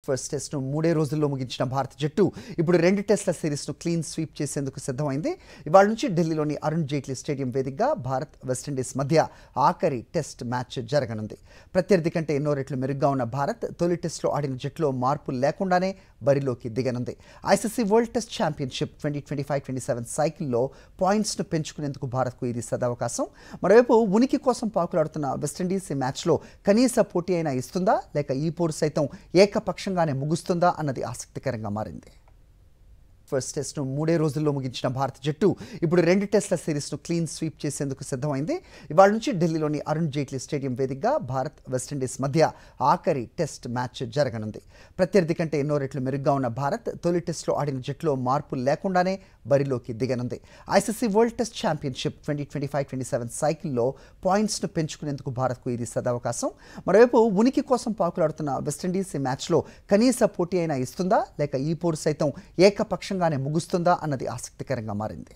First టెస్ట్ను 3 రోజుల్లో ముగించిన భారత జట్టు ఇప్పుడు 2 టెస్ట్ల సిరీస్ను క్లీన్ స్వీప్ చేసేందుకు సిద్ధమైంది. ఇవాళ నుంచి ఢిల్లీలోని అరుణ్ జైట్లీ స్టేడియం వేదికగా భారత్ వెస్టిండీస్ మధ్య ఆఖరి టెస్ట్ మ్యాచ్ జరగనుంది. ప్రత్యర్థి కంటే ఎన్నో రెట్లు మెరుగ్గా ఉన్న భారత్ తొలి టెస్ట్లో ఆడిన జట్టులో మార్పులు లేకుండానే బరిలోకి దిగనుంది. ఐసీసీ వరల్డ్ టెస్ట్ ఛాంపియన్షిప్ 2025-27 సైకిల్లో పాయింట్స్ను పెంచుకునేందుకు భారత్కు ఇది సదవకాశం. మరోవైపు ఉనికి కోసం పాకులాడుతున్న వెస్టిండీస్ ఈ మ్యాచ్లో కనీస పోటీ అయినా ఇస్తుందా లేక ఈ పోరు సైతం ఏకపక్షంగానే ముగుస్తుందా అన్నది ఆసక్తికరంగా మారింది. ఫస్ట్ టెస్ట్ను 3 రోజుల్లో ముగించిన భారత జట్టు ఇప్పుడు 2 టెస్ట్ల సిరీస్ను క్లీన్ స్వీప్ చేసేందుకు సిద్ధమైంది. ఇవాళ నుంచి ఢిల్లీలోని అరుణ్ జైట్లీ స్టేడియం వేదికగా భారత్ వెస్టిండీస్ మధ్య ఆఖరి టెస్ట్ మ్యాచ్ జరగనుంది. ప్రత్యర్థి కంటే ఎన్నో రెట్లు మెరుగ్గా ఉన్న భారత్ తొలి టెస్ట్లో ఆడిన జట్టులో మార్పులు లేకుండానే బరిలోకి దిగనుంది. ఐసీసీ వరల్డ్ టెస్ట్ ఛాంపియన్షిప్ 2025-27 సైకిల్లో పాయింట్స్ను పెంచుకునేందుకు భారత్కు ఇది సదవకాశం. మరోవైపు ఉనికి కోసం పాకులాడుతున్న వెస్టిండీస్ ఈ మ్యాచ్లో కనీస పోటీ అయినా ఇస్తుందా లేక ఈ పోరు సైతం ఏకపక్షంగానే ముగుస్తుందా అన్నది ఆసక్తికరంగా మారింది.